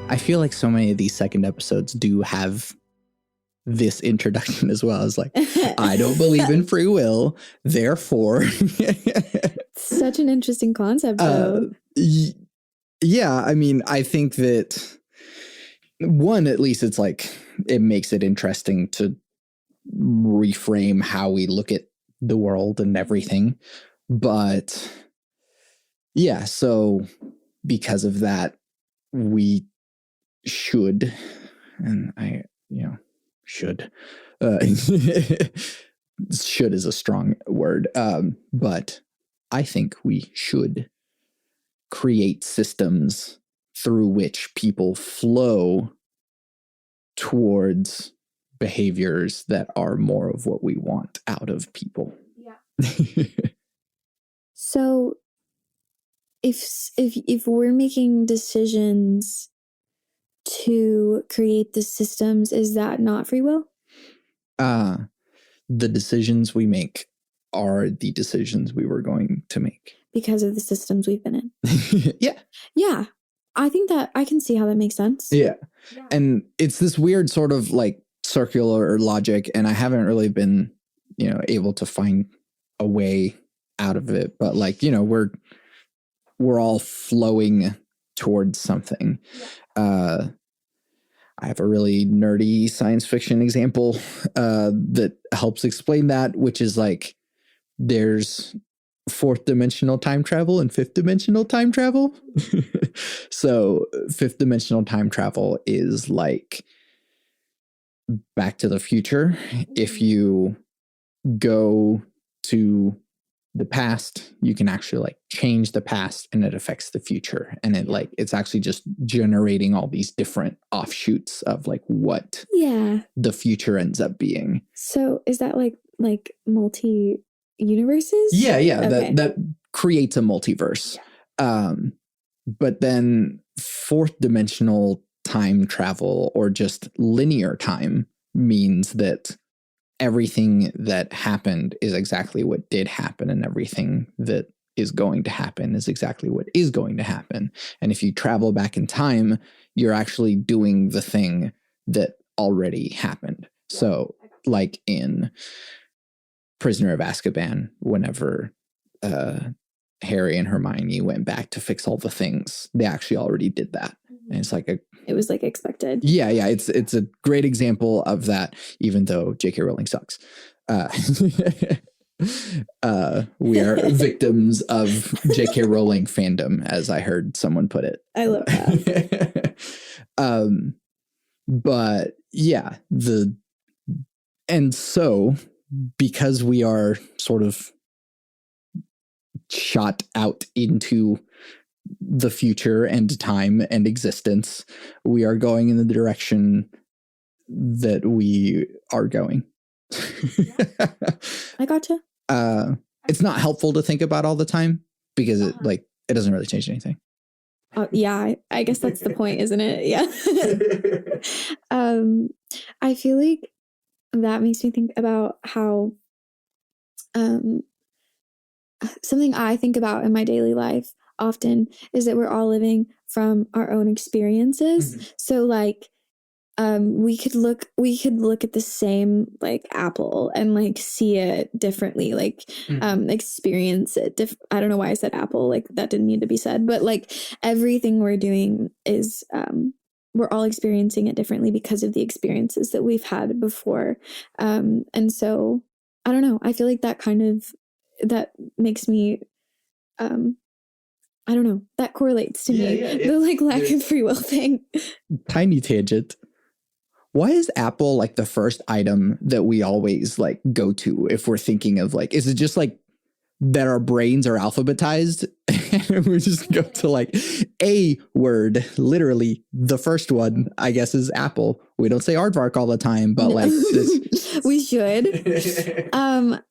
I feel like so many of these second episodes do have this introduction as well. As like, I don't believe in free will, therefore. Such an interesting concept, though. Yeah, I mean, I think that one, at least it's like, it makes it interesting to reframe how we look at the world and everything. But yeah, so because of that, we should, and I, should, should is a strong word, but I think we should create systems through which people flow towards behaviors that are more of what we want out of people. Yeah. So if we're making decisions to create the systems, is that not free will? The decisions we make are the decisions we were going to make. Because of the systems we've been in. Yeah. Yeah. I think that I can see how that makes sense. Yeah. And it's this weird sort of like circular logic, and I haven't really been, able to find a way out of it. But like, we're all flowing towards something. Yeah. I have a really nerdy science fiction example that helps explain that, which is like there's fourth dimensional time travel and fifth dimensional time travel. So fifth dimensional time travel is like Back to the Future. If you go to the past, you can actually like change the past and it affects the future. And it's actually just generating all these different offshoots of like what the future ends up being. So is that like multi universes? Yeah. Okay. That creates a multiverse. Yeah. But then fourth dimensional time travel, or just linear time, means that everything that happened is exactly what did happen, and everything that is going to happen is exactly what is going to happen. And if you travel back in time, you're actually doing the thing that already happened. So like in Prisoner of Azkaban, whenever Harry and Hermione went back to fix all the things, they actually already did that. And it's like it was like expected. Yeah. It's a great example of that, even though J.K. Rowling sucks. We are victims of J.K. Rowling fandom, as I heard someone put it. I love that. But yeah, and so because we are sort of shot out into the future and time and existence, we are going in the direction that we are going. I gotcha. It's not helpful to think about all the time because it doesn't really change anything. Yeah, I guess that's the point, isn't it? Yeah. I feel like that makes me think about how something I think about in my daily life often is that we're all living from our own experiences. Mm-hmm. So like we could look at the same like apple and like see it differently, like experience it I don't know why I said apple, like that didn't need to be said, but like everything we're doing is we're all experiencing it differently because of the experiences that we've had before. And so I don't know, I feel like that makes me I don't know, that correlates to me. The like lack of free will thing. Tiny tangent. Why is Apple like the first item that we always like go to if we're thinking of like, is it just like that our brains are alphabetized and we just go to like a word, literally the first one, I guess, is Apple. We don't say aardvark all the time, but like we should.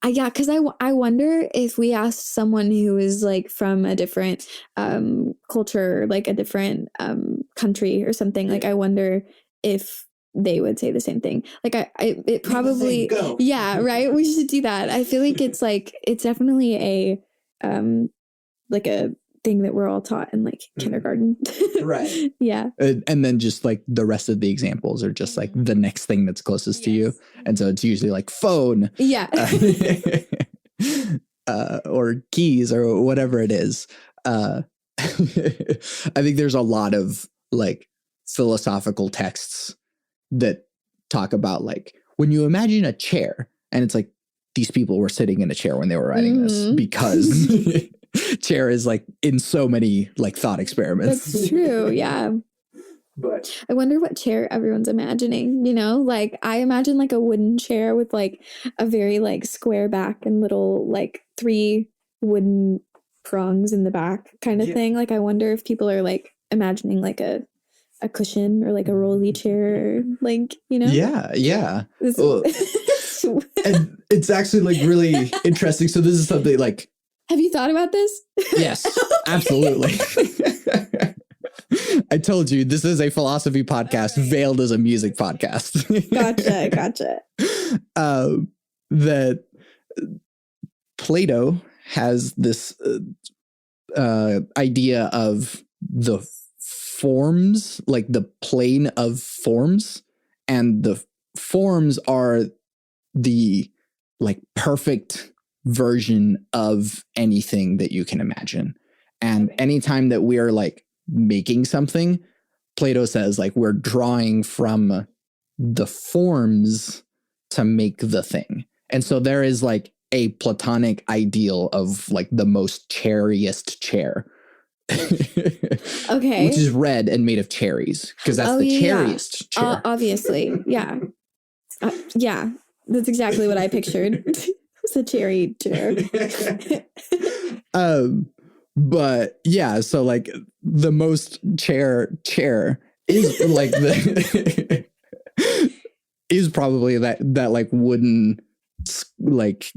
Yeah, because I wonder if we asked someone who is like from a different culture, like a different country or something, like I wonder if they would say the same thing. Like it probably, yeah, right. We should do that. I feel like it's definitely a like a thing that we're all taught in like kindergarten. Right. Yeah. And then just like the rest of the examples are just like the next thing that's closest to you. And so it's usually like phone. Yeah. Or keys or whatever it is. I think there's a lot of like philosophical texts that talk about like when you imagine a chair, and it's like these people were sitting in a chair when they were writing this because chair is like in so many like thought experiments. That's true. Yeah. But I wonder what chair everyone's imagining, you know? Like I imagine like a wooden chair with like a very like square back and little like 3 wooden prongs in the back kind of thing. Like I wonder if people are like imagining like a cushion or like a rolly chair, like, you know? Yeah. And it's actually like really interesting. So this is something like, have you thought about this? Yes, absolutely. I told you this is a philosophy podcast veiled as a music podcast. Gotcha. That Plato has this idea of the forms, like the plane of forms, and the forms are the like perfect version of anything that you can imagine. And anytime that we are like making something, Plato says like we're drawing from the forms to make the thing. And so there is like a Platonic ideal of like the most cherriest chair. Okay. Which is red and made of cherries because that's the cherriest chair. Obviously. Yeah. Yeah. That's exactly what I pictured. It's a cherry chair. But yeah, so like the most chair is like the is probably that like wooden like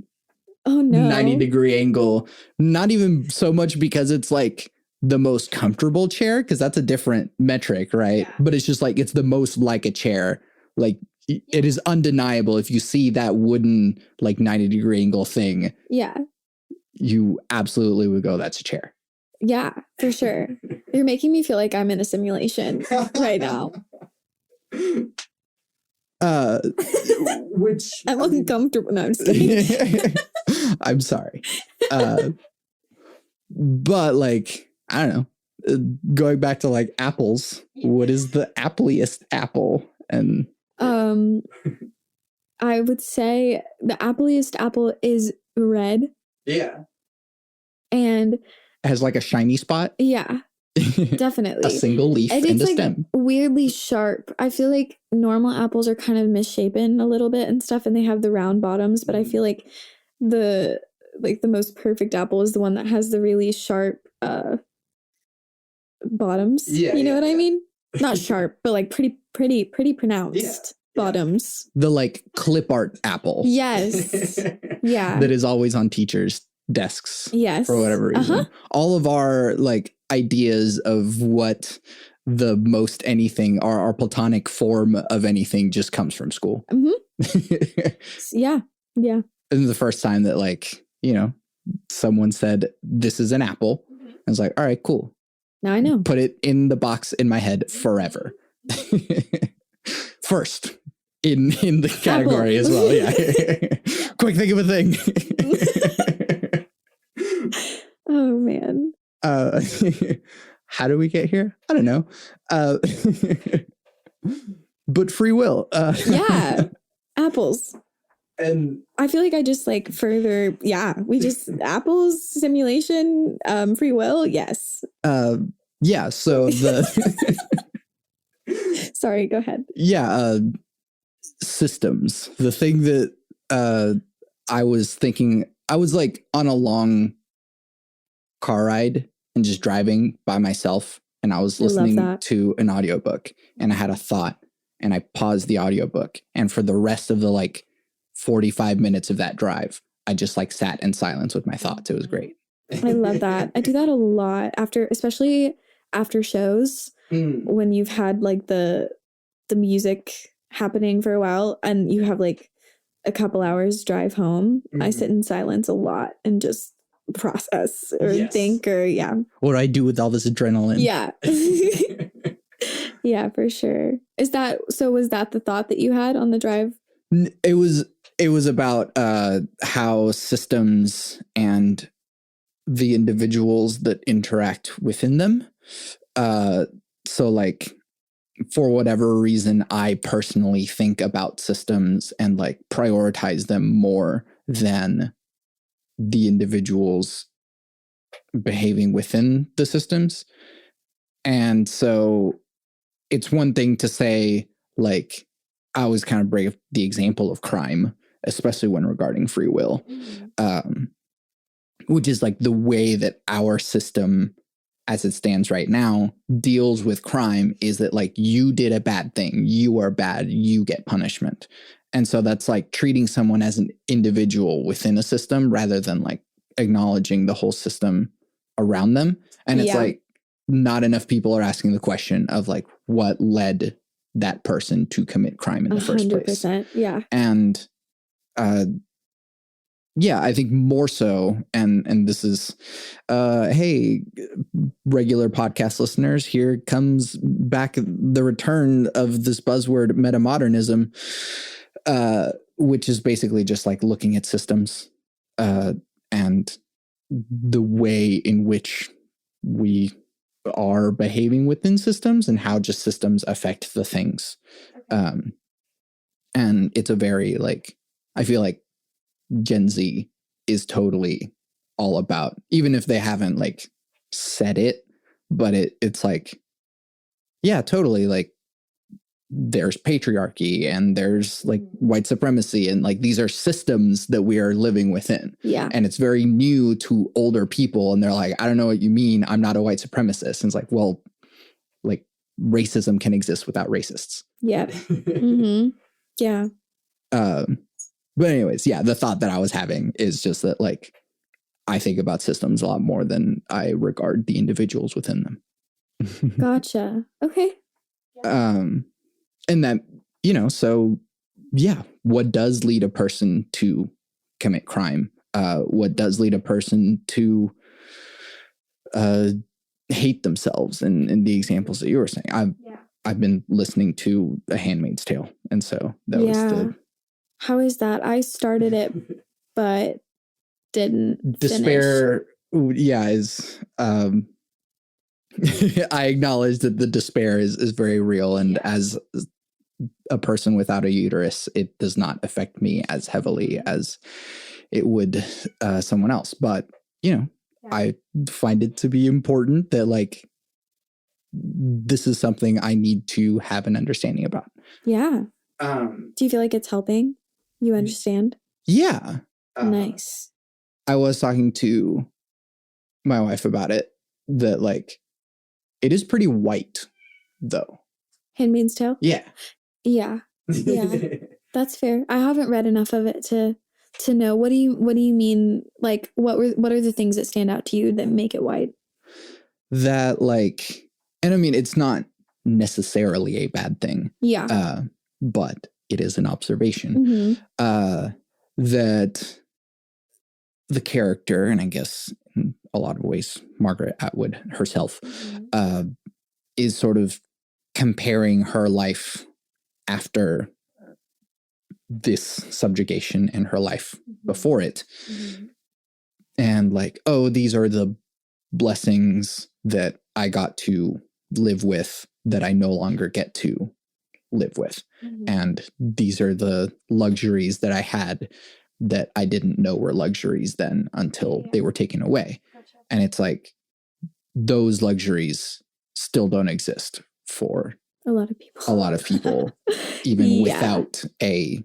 90-degree angle. Not even so much because it's like the most comfortable chair, because that's a different metric, right? Yeah. But it's just like it's the most like a chair. Like it is undeniable if you see that wooden like 90-degree angle thing. Yeah. You absolutely would go, that's a chair. Yeah, for sure. You're making me feel like I'm in a simulation right now. Which I'm uncomfortable. No, I'm just kidding. I'm sorry. But like, I don't know, going back to like apples, what is the appliest apple? And I would say the appliest apple is red. Yeah. And it has like a shiny spot. Yeah. Definitely. A single leaf and a stem. Weirdly sharp. I feel like normal apples are kind of misshapen a little bit and stuff, and they have the round bottoms, but I feel like the most perfect apple is the one that has the really sharp bottoms. Yeah, you know what I mean? Not sharp, but like pretty pronounced bottoms. The like clip art apple. Yes. Yeah. That is always on teachers' desks. Yes. For whatever reason. All of our like ideas of what the most anything, our Platonic form of anything, just comes from school. Yeah. And the first time that like, you know, someone said, this is an apple. I was like, all right, cool. Now I know. Put it in the box in my head forever. First in the category apple. As well. Yeah. Quick, think of a thing. Oh man. How do we get here? I don't know. But free will. Yeah. Apples. And I feel like I just like further, we just apples simulation, free will. Yes. Yeah. So sorry, go ahead. Yeah. Systems. The thing that, I was thinking, I was like on a long car ride and just driving by myself. And I was listening to an audiobook and I had a thought and I paused the audiobook. And for the rest of the like 45 minutes of that drive, I just like sat in silence with my thoughts. It was great. I love that. I do that a lot especially after shows when you've had like the music happening for a while and you have like a couple hours drive home. I sit in silence a lot and just process or think or what do I do with all this adrenaline? Yeah. Yeah, for sure. Was that the thought that you had on the drive? It was about how systems and the individuals that interact within them. So like, for whatever reason, I personally think about systems and like prioritize them more than the individuals behaving within the systems. And so it's one thing to say, like, I always kind of bring the example of crime, especially when regarding free will, which is like the way that our system as it stands right now deals with crime is that like you did a bad thing, you are bad, you get punishment. And so that's like treating someone as an individual within a system rather than like acknowledging the whole system around them. And it's like not enough people are asking the question of like what led that person to commit crime in the first place. 100%. Yeah. And yeah, I think more so, and this is, hey, regular podcast listeners, here comes back the return of this buzzword metamodernism, which is basically just like looking at systems and the way in which we are behaving within systems and how just systems affect the things. And it's a very like, I feel like Gen Z is totally all about, even if they haven't like said it, but it's like, yeah, totally. Like there's patriarchy and there's like white supremacy and like these are systems that we are living within. Yeah. And it's very new to older people. And they're like, I don't know what you mean. I'm not a white supremacist. And it's like, well, like racism can exist without racists. Yeah. Mm-hmm. Yeah. But anyways, yeah, the thought that I was having is just that, like, I think about systems a lot more than I regard the individuals within them. Gotcha. Okay. And that, you know, so yeah, what does lead a person to commit crime? What does lead a person to hate themselves? And the examples that you were saying, I've been listening to A Handmaid's Tale, and so that was the. How is that? I started it, but didn't despair finish. Yeah, is I acknowledge that the despair is very real, and as a person without a uterus, it does not affect me as heavily as it would someone else. But you know, I find it to be important that like this is something I need to have an understanding about. Yeah. Do you feel like it's helping you understand? Yeah. Nice. I was talking to my wife about it, that like it is pretty white though. Handmaid's Tale? Yeah. Yeah. That's fair. I haven't read enough of it to know. What do you mean? Like what are the things that stand out to you that make it white? That like, and I mean, it's not necessarily a bad thing. Yeah. But it is an observation. Mm-hmm. That the character, and I guess in a lot of ways, Margaret Atwood herself, mm-hmm. Is sort of comparing her life after this subjugation and her life mm-hmm. before it. Mm-hmm. And like, oh, these are the blessings that I got to live with that I no longer get to live with. Mm-hmm. And these are the luxuries that I had that I didn't know were luxuries then until they were taken away. Gotcha. And it's like those luxuries still don't exist for a lot of people, even without a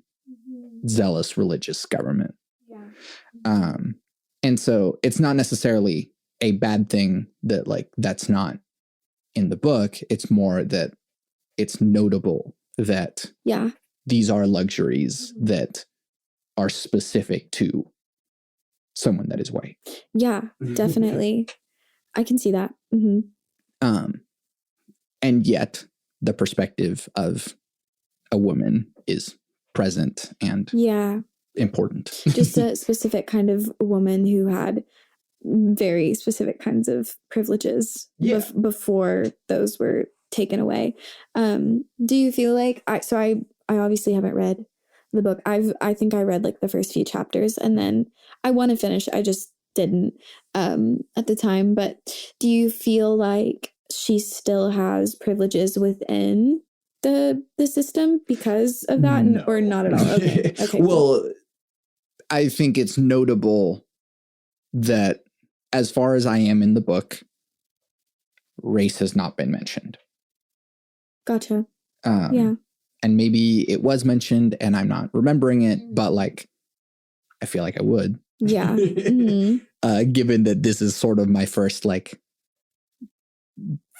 zealous religious government. Yeah. And so it's not necessarily a bad thing that like that's not in the book. It's more that it's notable that these are luxuries that are specific to someone that is white. Yeah, definitely. I can see that. Mm-hmm. And yet the perspective of a woman is present and important. Just a specific kind of woman who had very specific kinds of privileges before those were taken away. Do you feel like I obviously haven't read the book. I think I read like the first few chapters, and then I want to finish. I just didn't at the time. But do you feel like she still has privileges within the system because of that, No. or not at all? Okay. Well, cool. I think it's notable that as far as I am in the book, race has not been mentioned. Gotcha. Yeah. And maybe it was mentioned and I'm not remembering it, but like, I feel like I would. Yeah. Mm-hmm. Given that this is sort of my first like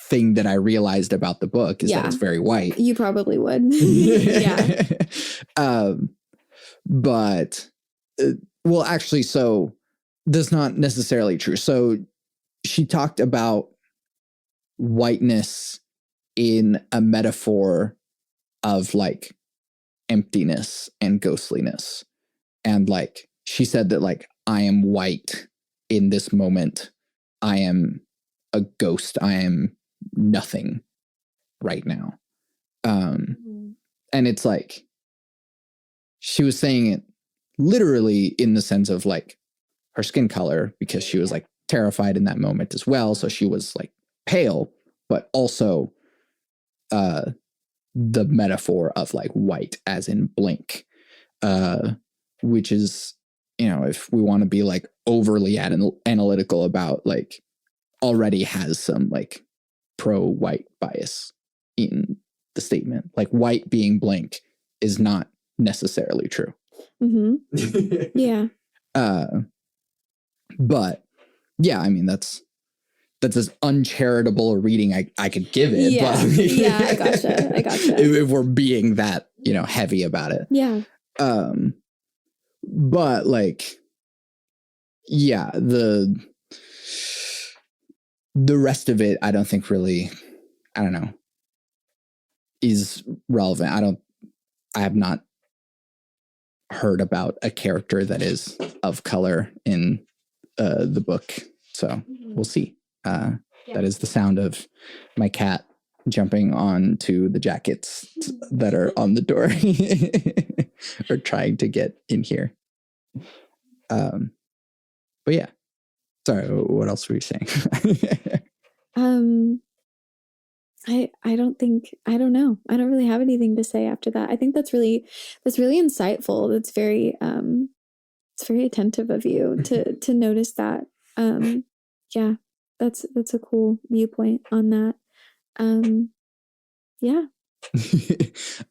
thing that I realized about the book is that it's very white. You probably would. Yeah. But well, actually, so that's not necessarily true. So she talked about whiteness in a metaphor of like emptiness and ghostliness. And like she said that like I am white in this moment. I am a ghost. I am nothing right now. And it's like she was saying it literally in the sense of like her skin color, because she was like terrified in that moment as well. So she was like pale, but also the metaphor of like white as in blink, which is, you know, if we want to be like overly analytical about like already has some like pro-white bias in the statement. Like white being blink is not necessarily true. Mm-hmm. Yeah. But yeah, I mean, that's as uncharitable a reading I could give it. Yeah. But Yeah, I gotcha. If we're being that, you know, heavy about it. Yeah. But like, yeah, the rest of it, I don't think really, I don't know, is relevant. I have not heard about a character that is of color in the book. So we'll see. That is the sound of my cat jumping onto the jackets that are on the door or trying to get in here. But yeah. Sorry, what else were you saying? I don't know. I don't really have anything to say after that. I think that's really insightful. That's very it's very attentive of you to notice that. Yeah, that's a cool viewpoint on that. Yeah.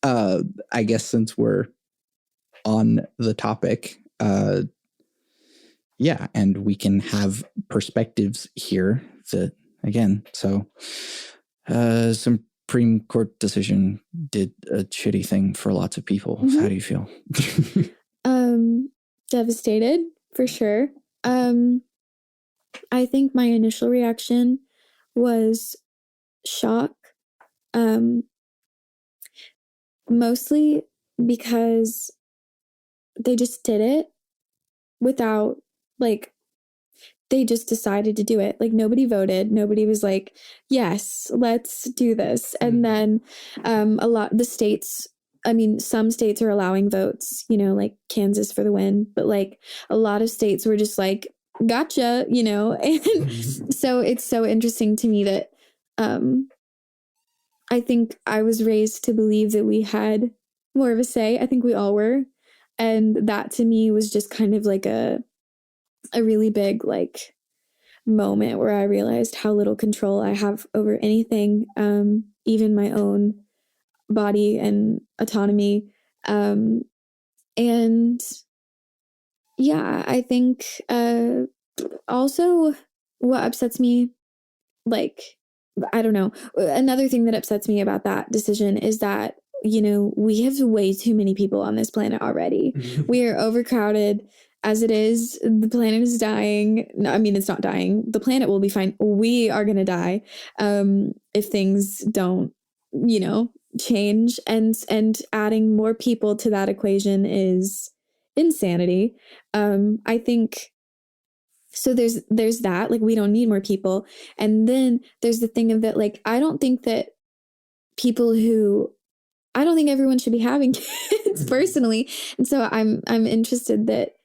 I guess since we're on the topic, yeah, and we can have perspectives here that again, so Supreme Court decision did a shitty thing for lots of people. Mm-hmm. How do you feel? Devastated for sure. I think my initial reaction was shock. Mostly because they just did it without like, they just decided to do it. Like nobody voted. Nobody was like, yes, let's do this. And then the states, I mean, some states are allowing votes, you know, like Kansas for the win, but like a lot of states were just like, gotcha, you know? And so it's so interesting to me that I think I was raised to believe that we had more of a say. I think we all were. And that to me was just kind of like a really big like moment where I realized how little control I have over anything, even my own body and autonomy. And yeah, I think also what upsets me, like, I don't know, another thing that upsets me about that decision is that, you know, we have way too many people on this planet already. We are overcrowded as it is. The planet is dying. No, I mean, it's not dying. The planet will be fine. We are going to die if things don't, you know, change. And adding more people to that equation is insanity. I think So there's that, like, we don't need more people. And then there's the thing of that, like, I don't think everyone should be having kids personally. And so I'm interested that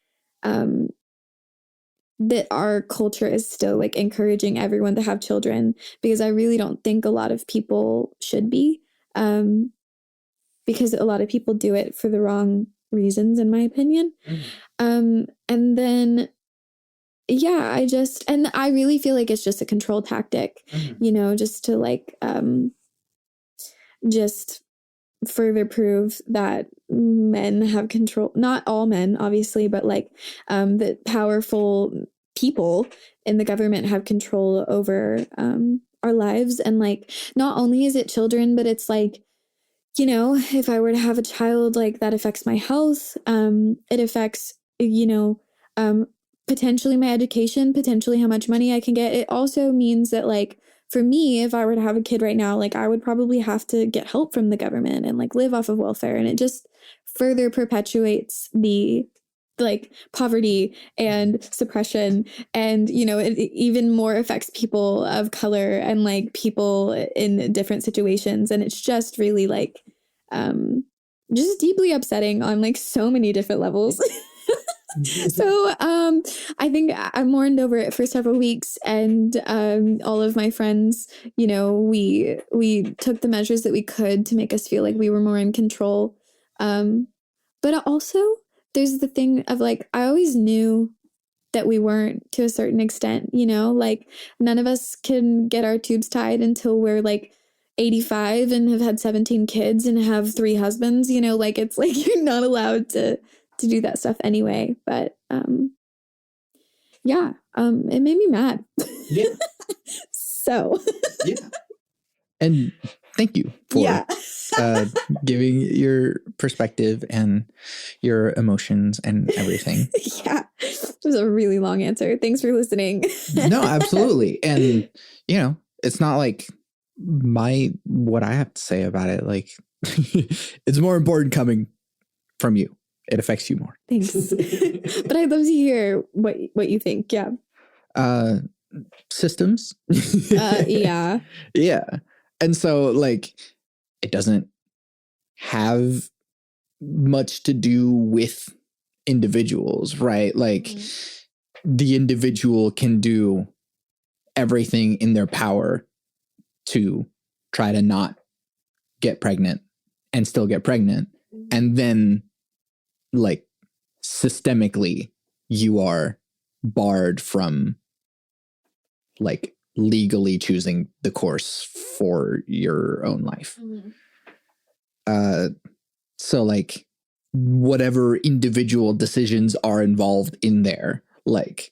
that our culture is still like encouraging everyone to have children, because I really don't think a lot of people should be, because a lot of people do it for the wrong reasons, in my opinion. And then and I really feel like it's just a control tactic, just to like just further prove that men have control. Not all men, obviously, but like that powerful people in the government have control over our lives. And like, not only is it children, but it's like, if I were to have a child, like that affects my health. It affects, potentially my education, potentially how much money I can get. It also means that, like, for me, if I were to have a kid right now, like I would probably have to get help from the government and like live off of welfare. And it just further perpetuates the like poverty and suppression. And, it even more affects people of color and like people in different situations. And it's just really like, just deeply upsetting on like so many different levels. So I think I mourned over it for several weeks, and all of my friends, we took the measures that we could to make us feel like we were more in control. But also there's the thing of like, I always knew that we weren't, to a certain extent, like none of us can get our tubes tied until we're like 85 and have had 17 kids and have 3 husbands, like it's like you're not allowed to do that stuff anyway. But it made me mad. Yeah. So yeah. And thank you for giving your perspective and your emotions and everything. Yeah. It was a really long answer. Thanks for listening. No, absolutely. And it's not like what I have to say about it. Like, it's more important coming from you. It affects you more. Thanks. But I'd love to hear what you think. Yeah. Systems. Yeah. Yeah. And so like, it doesn't have much to do with individuals, right? Like the individual can do everything in their power to try to not get pregnant and still get pregnant. And then like systemically you are barred from like legally choosing the course for your own life. So like whatever individual decisions are involved in there, like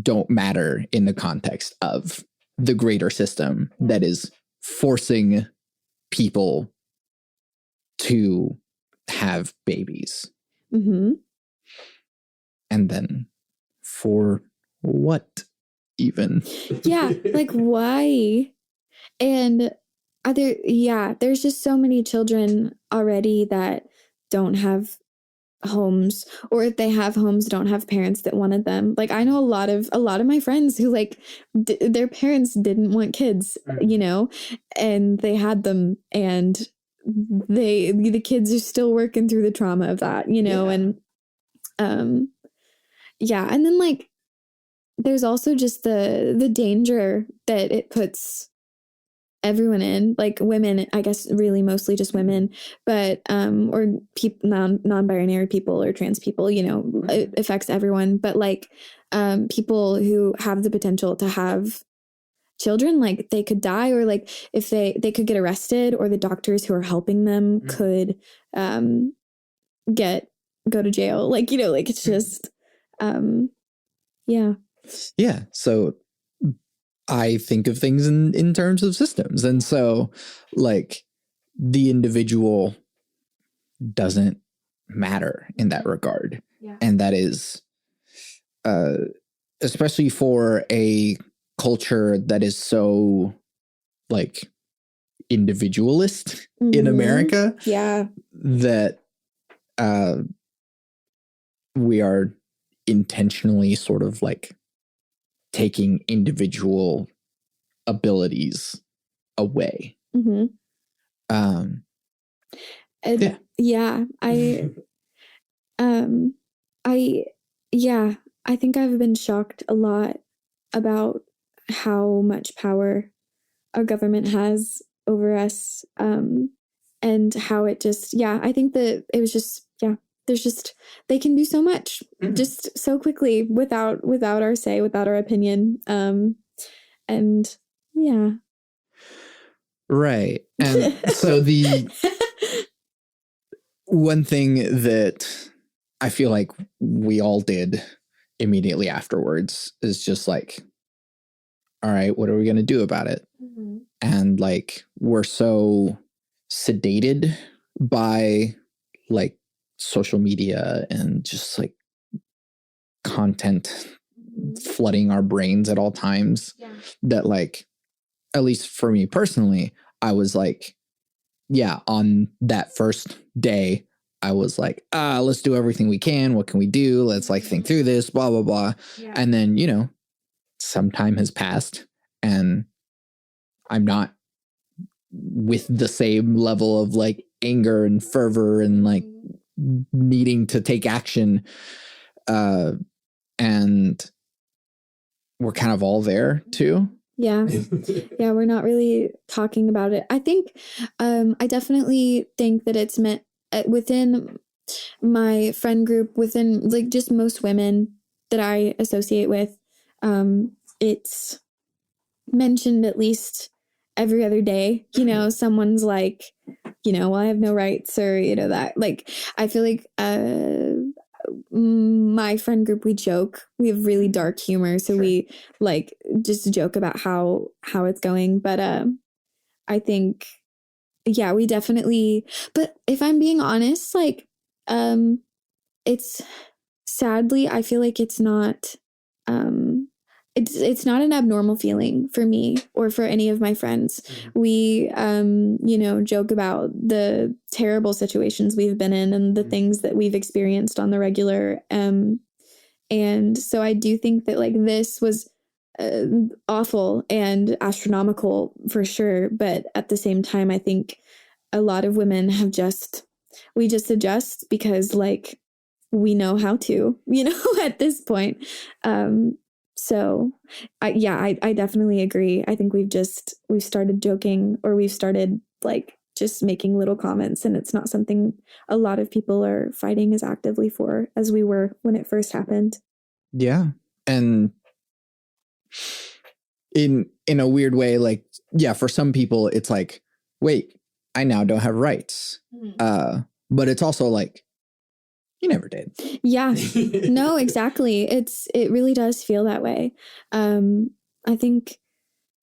don't matter in the context of the greater system that is forcing people to have babies. And then for what even? Yeah, like why? And there's just so many children already that don't have homes, or if they have homes, don't have parents that wanted them. Like I know a lot of my friends who like their parents didn't want kids, and they had them, and the kids are still working through the trauma of that, and and then like there's also just the danger that it puts everyone in, like women, I guess really mostly just women, but or people, non-binary people or trans people, it affects everyone. But like people who have the potential to have children, like they could die, or like if they could get arrested, or the doctors who are helping them could go to jail, like like it's just yeah. So I think of things in terms of systems. And so like the individual doesn't matter in that regard. Yeah. And that is especially for a culture that is so like individualist in America. Yeah. That we are intentionally sort of like taking individual abilities away. Mm-hmm. Yeah. Yeah, I think I've been shocked a lot about how much power our government has over us, and how it just, I think that it was just, there's just, they can do so much just so quickly without our say, without our opinion. And yeah. Right. And so the one thing that I feel like we all did immediately afterwards is just like, all right, what are we going to do about it? Mm-hmm. And like, we're so sedated by like social media and just like content flooding our brains at all times that like, at least for me personally, I was like, on that first day, I was like, let's do everything we can. What can we do? Let's like think through this, blah, blah, blah. Yeah. And then, some time has passed and I'm not with the same level of like anger and fervor and like needing to take action. And we're kind of all there too. Yeah. Yeah, we're not really talking about it. I think, I definitely think that it's meant within my friend group, within like just most women that I associate with, it's mentioned at least every other day. Someone's like, well, I have no rights, or, that. Like, I feel like, my friend group, we joke. We have really dark humor, so we like just joke about how it's going. But I think, we definitely. But if I'm being honest, like, it's sadly, I feel like it's not. It's not an abnormal feeling for me or for any of my friends. We, joke about the terrible situations we've been in and the things that we've experienced on the regular. And so I do think that like this was awful and astronomical for sure. But at the same time, I think a lot of women we just adjust because like we know how to, at this point. So I definitely agree. I think we've started joking, or we've started like just making little comments, and it's not something a lot of people are fighting as actively for as we were when it first happened. Yeah. And in a weird way, like, for some people it's like, wait, I now don't have rights. But it's also like, you never did. Yeah, no, exactly. It really does feel that way. I think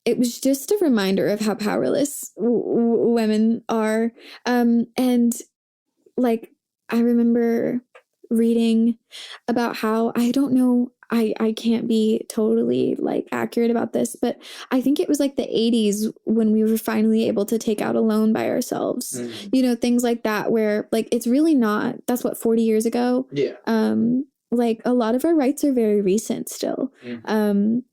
it was just a reminder of how powerless women are. And like, I remember reading about how, I don't know, I can't be totally like accurate about this, but I think it was like the 80s when we were finally able to take out a loan by ourselves. Things like that, where like it's really not, that's what, 40 years ago. Yeah. Like a lot of our rights are very recent still. And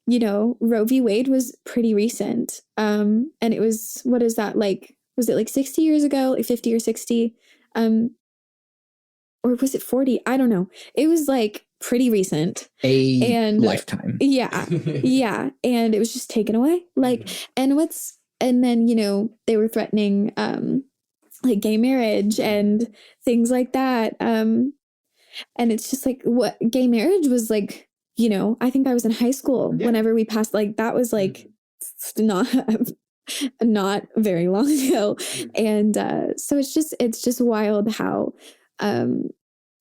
Roe v. Wade was pretty recent. And it was, what is that, like, was it like 60 years ago, like 50 or 60? Or was it 40? I don't know. It was like pretty recent. And lifetime. Yeah. Yeah. And it was just taken away. Like, and then, they were threatening, like gay marriage and things like that. And it's just like, what gay marriage was like, I think I was in high school whenever we passed, like, that was like not very long ago. And, so it's just wild how,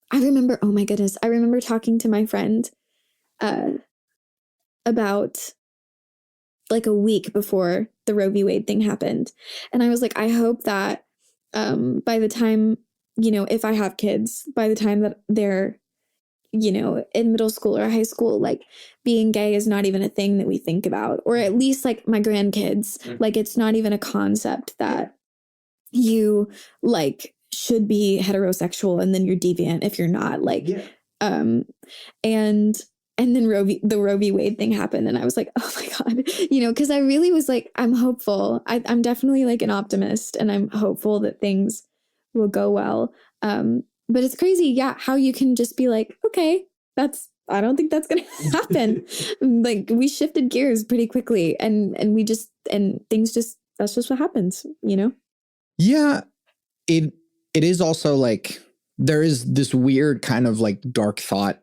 I remember, oh my goodness, I remember talking to my friend about like a week before the Roe v. Wade thing happened. And I was like, I hope that by the time, if I have kids, by the time that they're, in middle school or high school, like being gay is not even a thing that we think about, or at least like my grandkids, like it's not even a concept that you like should be heterosexual and then you're deviant if you're not, like, and and then the Roe v. Wade thing happened, and I was like, oh my God, because I really was like, I'm hopeful. I'm definitely like an optimist, and I'm hopeful that things will go well. But it's crazy, yeah, how you can just be like, okay, I don't think that's gonna happen. Like, we shifted gears pretty quickly, and things just, that's just what happens, Yeah, it is also like there is this weird kind of like dark thought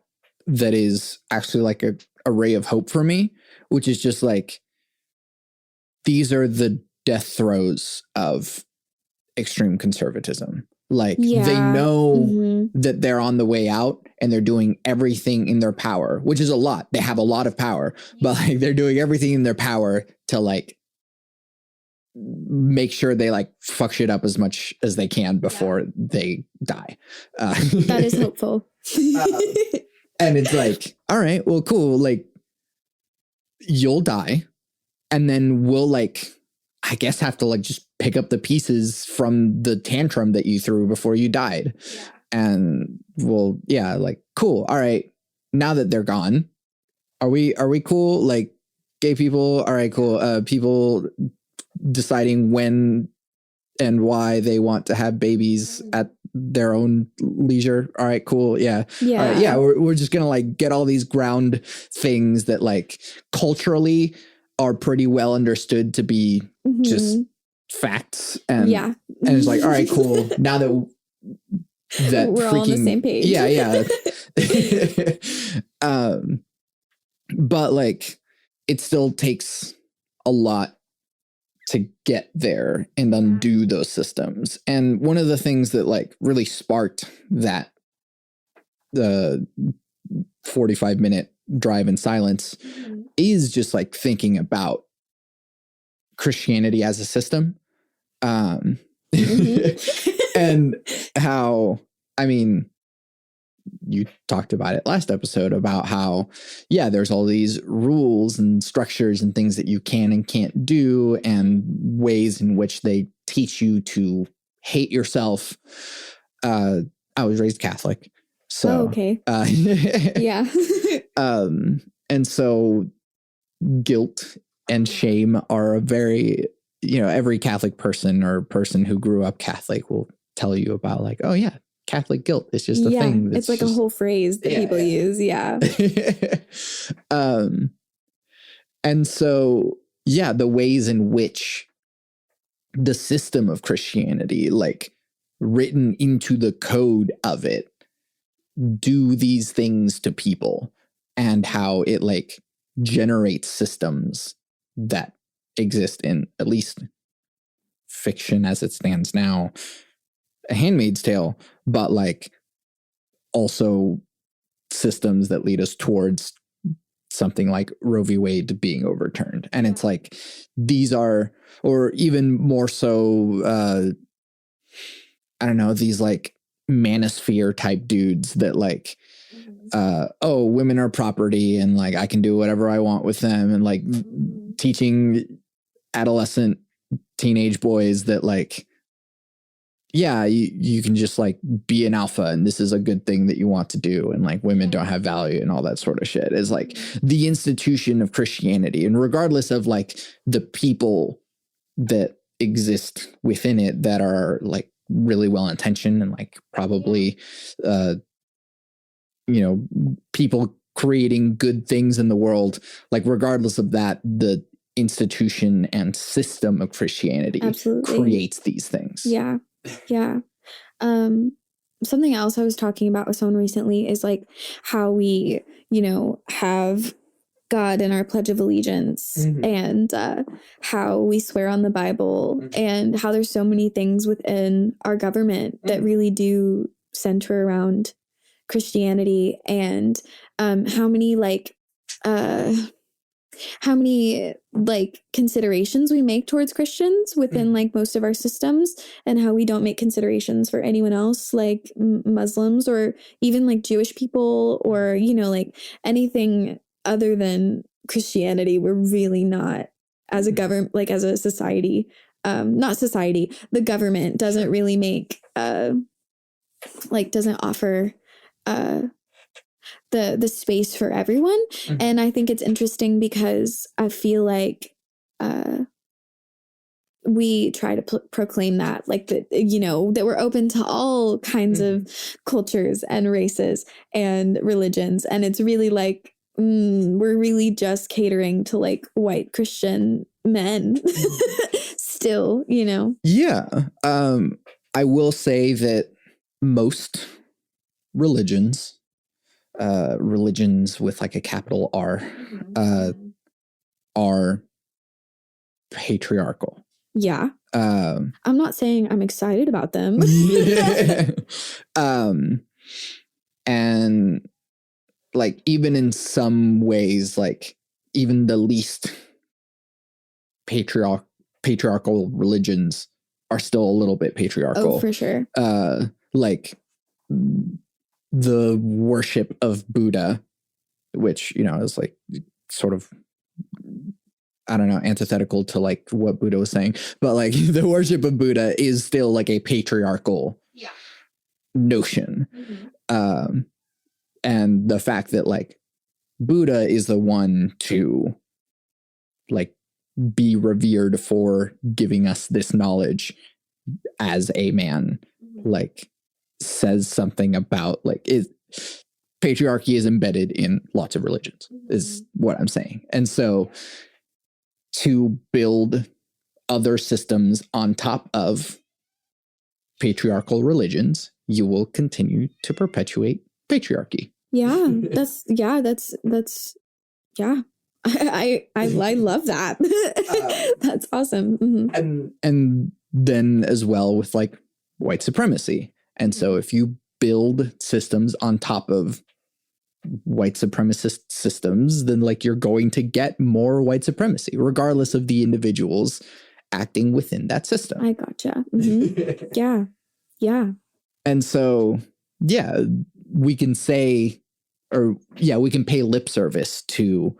that is actually like a ray of hope for me, which is just like, these are the death throes of extreme conservatism. Like, they know that they're on the way out, and they're doing everything in their power, which is a lot. They have a lot of power, but like, they're doing everything in their power to like make sure they like fuck shit up as much as they can before they die. That is hopeful. And it's like, all right, well, cool. Like, you'll die, and then we'll like, I guess, have to like just pick up the pieces from the tantrum that you threw before you died. Yeah. And well, yeah, like, cool. All right. Now that they're gone, are we cool? Like, gay people. All right, cool. People deciding when and why they want to have babies at their own leisure. All right, cool. Yeah. Yeah. Yeah. We're just going to like get all these ground things that like culturally are pretty well understood to be just facts. And, and it's like, all right, cool. Now that we're all on the same page. Yeah. But like, it still takes a lot to get there and undo those systems. And one of the things that like really sparked that, the 45-minute drive in silence, is just like thinking about Christianity as a system. And how, I mean, you talked about it last episode about how, yeah, there's all these rules and structures and things that you can and can't do, and ways in which they teach you to hate yourself. I was raised Catholic, so okay. Yeah. And so guilt and shame are a very, every Catholic person or person who grew up Catholic will tell you about like, oh yeah, Catholic guilt is just a thing. It's like a whole phrase that people use. Yeah. And so, yeah, the ways in which the system of Christianity, like written into the code of it, do these things to people, and how it like generates systems that exist in at least fiction as it stands now, A Handmaid's Tale, but like also systems that lead us towards something like Roe v. Wade being overturned. And it's like, these are, or even more so, I don't know, these like manosphere type dudes that like, oh, women are property, and like I can do whatever I want with them, and like teaching adolescent teenage boys that like, yeah, you can just like be an alpha, and this is a good thing that you want to do, and like women don't have value and all that sort of shit, is like the institution of Christianity. And regardless of like the people that exist within it that are like really well intentioned and like probably people creating good things in the world, like regardless of that, the institution and system of Christianity creates these things. Yeah. Something else I was talking about with someone recently is like how we, have God in our Pledge of Allegiance, and how we swear on the Bible, and how there's so many things within our government that really do center around Christianity, and how many considerations we make towards Christians within like most of our systems, and how we don't make considerations for anyone else, like Muslims or even like Jewish people, or like anything other than Christianity. We're really not, as a government, like as a society, not society, the government doesn't really make doesn't offer the space for everyone. And I think it's interesting because I feel like we try to proclaim that, like, that, you know, that we're open to all kinds of cultures and races and religions. And it's really like, we're really just catering to like white Christian men still, you know? Yeah. I will say that most religions with like a capital R, are patriarchal. Yeah. I'm not saying I'm excited about them. And like, even in some ways, like even the least patriarchal religions are still a little bit patriarchal. Oh, for sure. Like the worship of Buddha, which, you know, is like sort of, I don't know, antithetical to like what Buddha was saying, but like the worship of Buddha is still like a patriarchal notion. And the fact that like Buddha is the one to like be revered for giving us this knowledge as a man, like says something about like patriarchy is embedded in lots of religions, is what I'm saying. And so to build other systems on top of patriarchal religions, you will continue to perpetuate patriarchy. Yeah, that's I love that. That's awesome. And then as well with like white supremacy. And so if you build systems on top of white supremacist systems, then like you're going to get more white supremacy, regardless of the individuals acting within that system. I gotcha. Yeah. And so, yeah, we can say, we can pay lip service to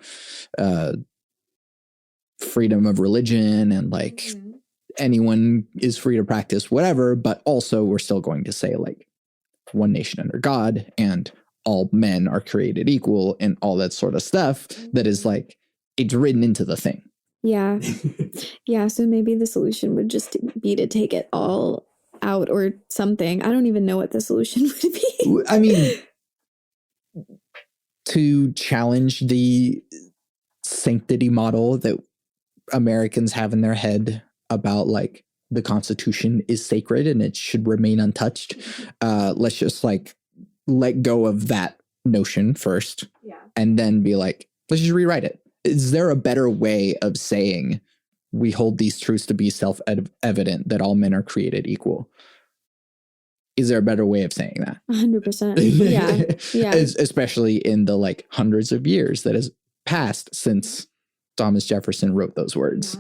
freedom of religion and like anyone is free to practice whatever, but also we're still going to say like one nation under God and all men are created equal and all that sort of stuff that is like, it's written into the thing. Yeah. Yeah. So maybe the solution would just be to take it all out or something. I don't even know what the solution would be. I mean, to challenge the sanctity model that Americans have in their head about like the Constitution is sacred and it should remain untouched. Let's just like let go of that notion first, and then be like, let's just rewrite it. Is there a better way of saying we hold these truths to be self-evident that all men are created equal? Is there a better way of saying that? 100%. Yeah. Especially in the like hundreds of years that has passed since Thomas Jefferson wrote those words.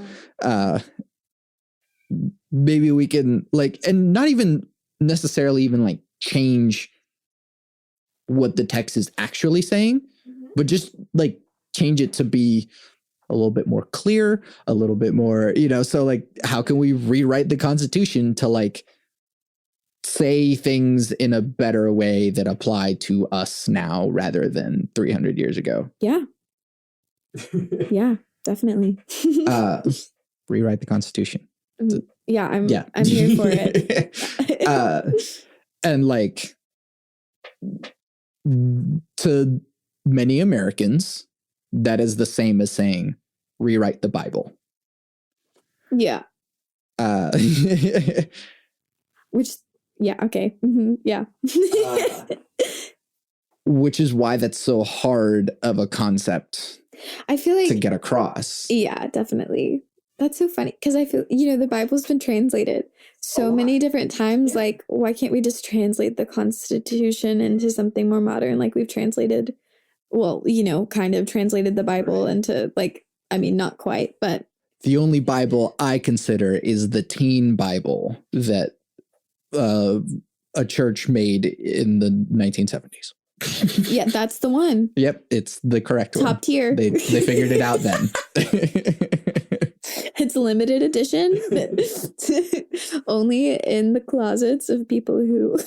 Maybe we can like, and not even necessarily even like change what the text is actually saying, but just like change it to be a little bit more clear, a little bit more, you know, so like, how can we rewrite the Constitution to like say things in a better way that apply to us now rather than 300 years ago? Yeah. Yeah, definitely. Rewrite the Constitution. Yeah, I'm here for it. And like, to many Americans, that is the same as saying rewrite the Bible. Yeah. Which, yeah, okay. Yeah. Which is why that's so hard of a concept, I feel like, to get across. Yeah, definitely. That's so funny because I feel, you know, the Bible's been translated so many different times. Yeah. Like, why can't we just translate the Constitution into something more modern? Like we've translated, well, you know, kind of translated the Bible into like, I mean, not quite, but. The only Bible I consider is the teen Bible that a church made in the 1970s. Yeah, that's the one. Yep, it's the correct one. Top tier. They figured it out then. It's a limited edition, but only in the closets of people who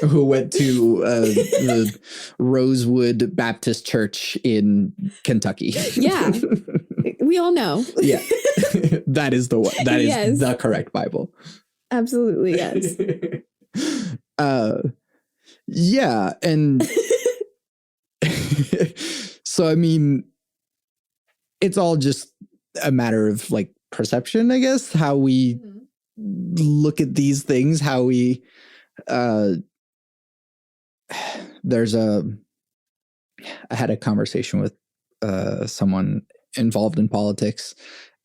who went to the Rosewood Baptist Church in Kentucky. Yeah. We all know. Yeah. That is the one. That is Yes. the correct Bible. Absolutely, yes. Yeah, and so I mean, it's all just a matter of like perception, I guess, how we look at these things, how we I had a conversation with someone involved in politics,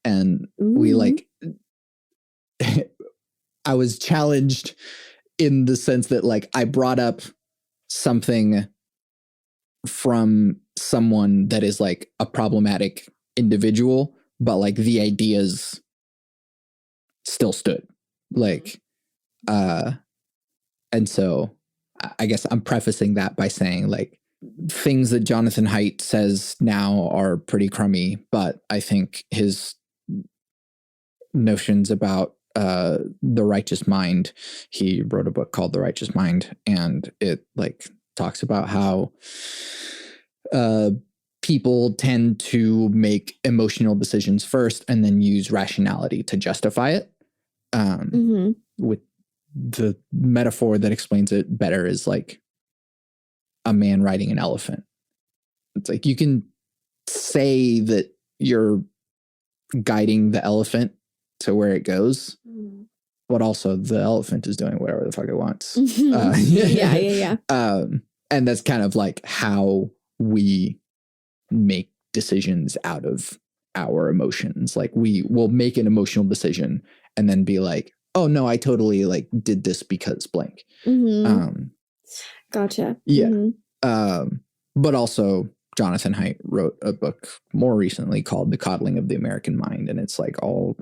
and we like I was challenged in the sense that like I brought up something from someone that is like a problematic individual, but like the ideas still stood. Like and so I guess I'm prefacing that by saying like things that Jonathan Haidt says now are pretty crummy, but I think his notions about the righteous mind, he wrote a book called The Righteous Mind, and it like talks about how people tend to make emotional decisions first and then use rationality to justify it. With the metaphor that explains it better is like a man riding an elephant. It's like you can say that you're guiding the elephant to where it goes, but also the elephant is doing whatever the fuck it wants. Yeah. And that's kind of like how we make decisions out of our emotions. Like we will make an emotional decision and then be like, oh no, I totally like did this because blank. Gotcha. Yeah. But also Jonathan Haidt wrote a book more recently called The Coddling of the American Mind. And it's like all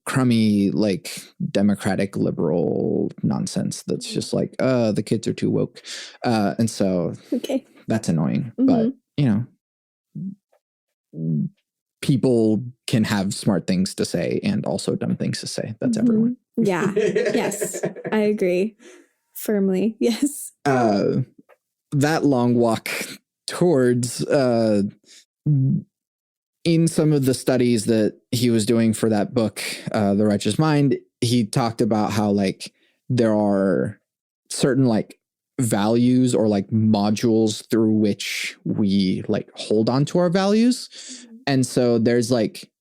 crummy, like democratic liberal nonsense that's just like, the kids are too woke. And so that's annoying. But, you know, people can have smart things to say and also dumb things to say. That's everyone. Yeah. Yes. I agree. Firmly. Yes. That long walk towards in some of the studies that he was doing for that book, The Righteous Mind, he talked about how like there are certain like values or like modules through which we like hold on to our values. And so there's like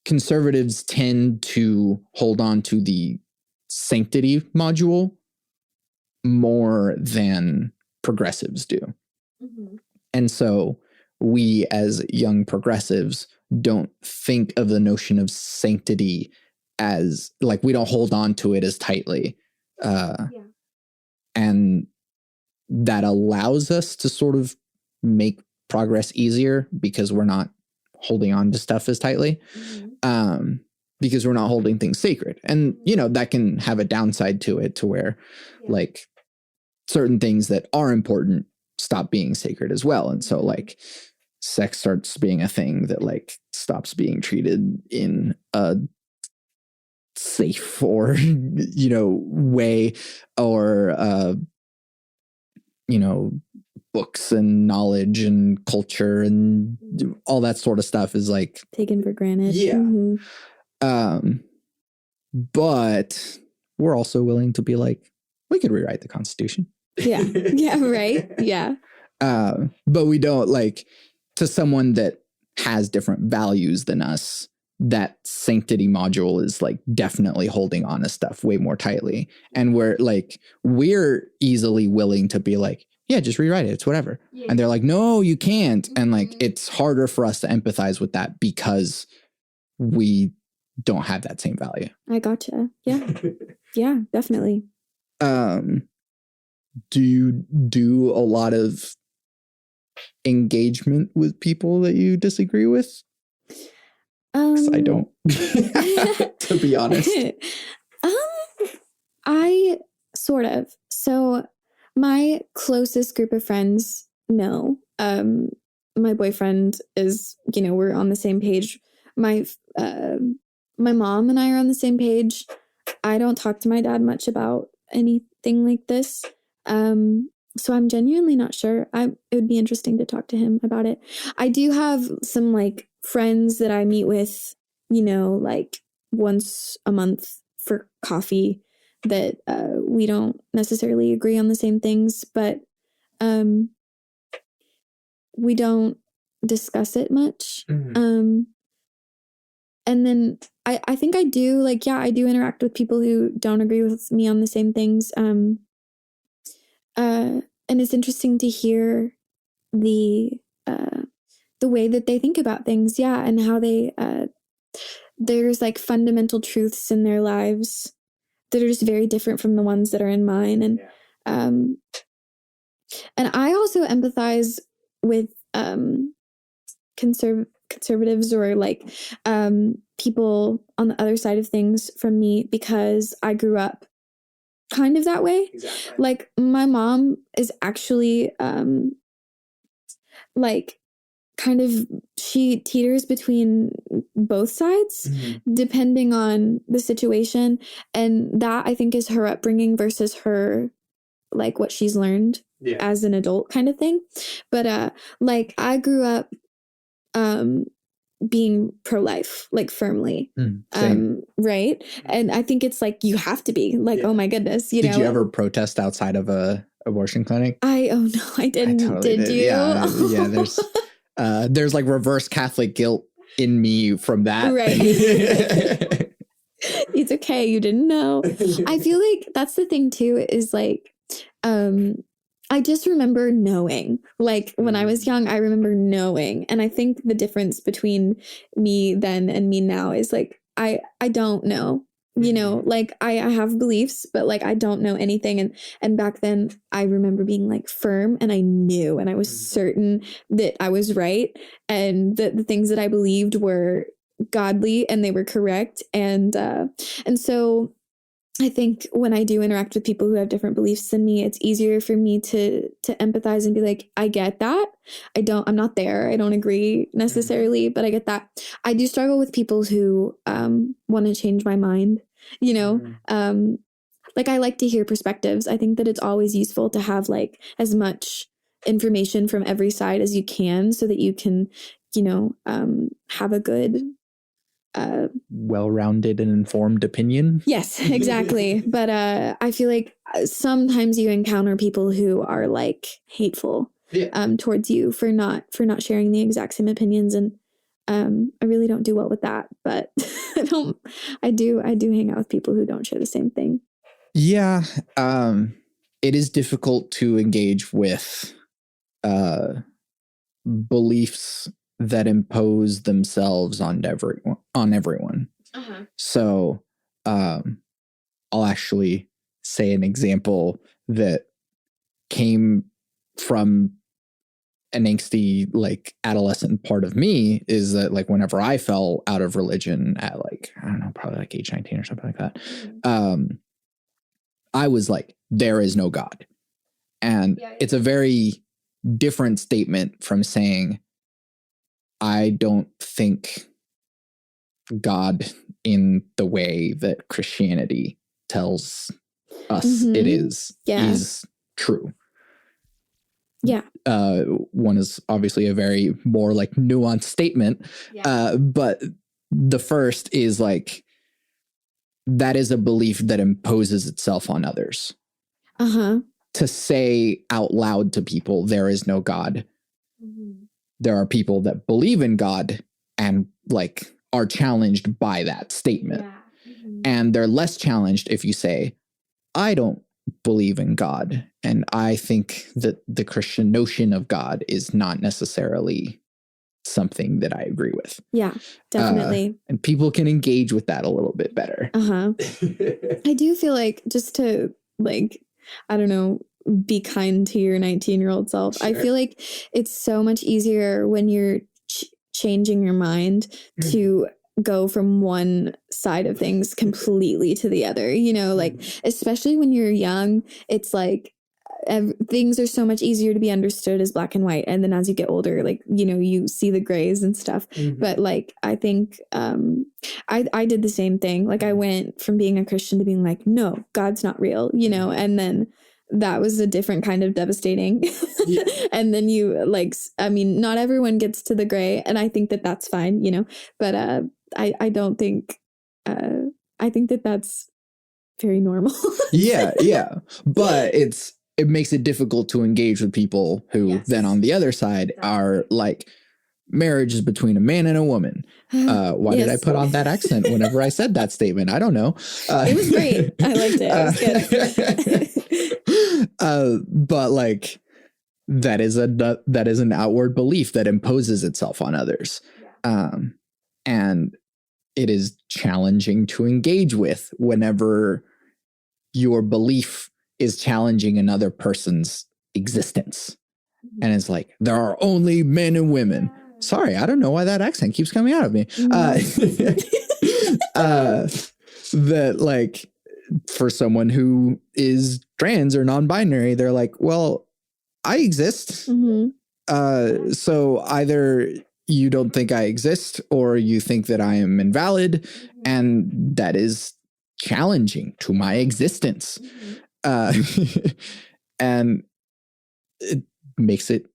conservatives tend to hold on to the sanctity module more than progressives do. And so we as young progressives don't think of the notion of sanctity as like, we don't hold on to it as tightly. And that allows us to sort of make progress easier because we're not holding on to stuff as tightly. Because we're not holding things sacred. And, you know, that can have a downside to it to where like certain things that are important stop being sacred as well. And so like sex starts being a thing that like stops being treated in a safe or, you know, way, or, you know, books and knowledge and culture and all that sort of stuff is like taken for granted. But we're also willing to be like, we could rewrite the Constitution. Right. Yeah. But we don't, like, to someone that has different values than us, that sanctity module is like definitely holding on to stuff way more tightly. And we're easily willing to be like, yeah, just rewrite it. It's whatever. Yeah. And they're like, no, you can't. And like, it's harder for us to empathize with that because we don't have that same value. I gotcha. Yeah. Yeah, definitely. Do you do a lot of engagement with people that you disagree with? I don't, to be honest. I sort of. So my closest group of friends, no. My boyfriend is, you know, we're on the same page. My mom and I are on the same page. I don't talk to my dad much about anything like this. So I'm genuinely not sure. It would be interesting to talk to him about it. I do have some like friends that I meet with, like once a month for coffee that we don't necessarily agree on the same things, but we don't discuss it much. And then I think I do like, I do interact with people who don't agree with me on the same things. And it's interesting to hear the way that they think about things. Yeah. And how they, there's like fundamental truths in their lives that are just very different from the ones that are in mine. And I also empathize with, conservatives or like people on the other side of things from me, because I grew up kind of that way. Exactly. Like my mom is actually like kind of, she teeters between both sides depending on the situation, and that I think is her upbringing versus her like what she's learned as an adult kind of thing. But like I grew up being pro-life, like firmly. Right. And I think it's like you have to be like, oh my goodness, Did you ever protest outside of a abortion clinic? I didn't. I totally did. You? Yeah, there's like reverse Catholic guilt in me from that. Right. It's okay, you didn't know. I feel like that's the thing too, is like I just remember knowing, like when I was young, I remember knowing. And I think the difference between me then and me now is like, I don't know, like I have beliefs, but like, I don't know anything. And back then I remember being like firm, and I knew, and I was certain that I was right. And that the things that I believed were godly and they were correct. And so I think when I do interact with people who have different beliefs than me, it's easier for me to empathize and be like, I get that. I'm not there. I don't agree necessarily, but I get that. I do struggle with people who want to change my mind, like I like to hear perspectives. I think that it's always useful to have like as much information from every side as you can, so that you can, have a good well-rounded and informed opinion. Yes, exactly. But I feel like sometimes you encounter people who are like hateful towards you for not sharing the exact same opinions, and I really don't do well with that. But I do hang out with people who don't share the same thing. Yeah, it is difficult to engage with beliefs that impose themselves on everyone. So I'll actually say an example that came from an angsty like adolescent part of me is that like whenever I fell out of religion at like, I don't know, probably like age 19 or something like that, I was like, there is no God. And it's a very different statement from saying, I don't think God in the way that Christianity tells us it is true. Yeah. One is obviously a very more like nuanced statement. But the first is like, that is a belief that imposes itself on others. To say out loud to people, there is no God. There are people that believe in God and like are challenged by that statement. And they're less challenged if you say, I don't believe in God. And I think that the Christian notion of God is not necessarily something that I agree with. Yeah, definitely. And people can engage with that a little bit better. I do feel like, just to like, I don't know, be kind to your 19-year-old self. Sure. I feel like it's so much easier when you're changing your mind to go from one side of things completely to the other, like, especially when you're young, it's like things are so much easier to be understood as black and white, and then as you get older, like, you know, you see the grays and stuff. But like, I think I did the same thing. Like, I went from being a Christian to being like, no, God's not real, you know, and then that was a different kind of devastating. And then you like, I mean, not everyone gets to the gray, and I think that that's fine, you know, but I don't think I think that that's very normal. Yeah. But it makes it difficult to engage with people who then on the other side are like, marriage is between a man and a woman. Why did I put on that accent whenever I said that statement? I don't know. It was great. I liked it. It was good. But like, that is an outward belief that imposes itself on others. And it is challenging to engage with whenever your belief is challenging another person's existence. And it's like, there are only men and women. Sorry, I don't know why that accent keeps coming out of me. That like, for someone who is trans or non-binary, they're like, well, I exist. So either you don't think I exist or you think that I am invalid. And that is challenging to my existence. And it makes it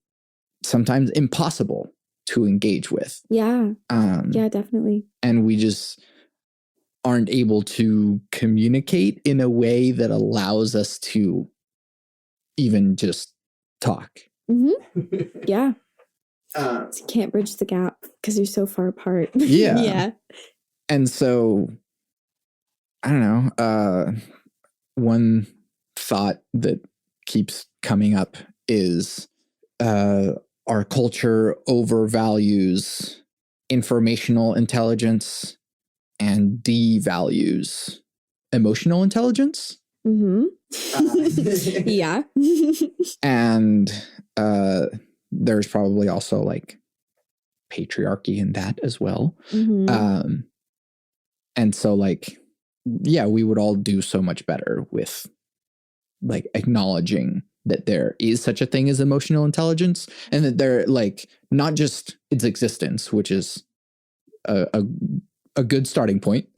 sometimes impossible to engage with. Yeah, definitely. And we just aren't able to communicate in a way that allows us to even just talk. Yeah. So you can't bridge the gap because you're so far apart. Yeah. And so, I don't know, one thought that keeps coming up is our culture overvalues informational intelligence and devalues emotional intelligence. Yeah. And there's probably also like patriarchy in that as well. And so like, yeah, we would all do so much better with like acknowledging that there is such a thing as emotional intelligence, and that they're like not just its existence, which is a good starting point,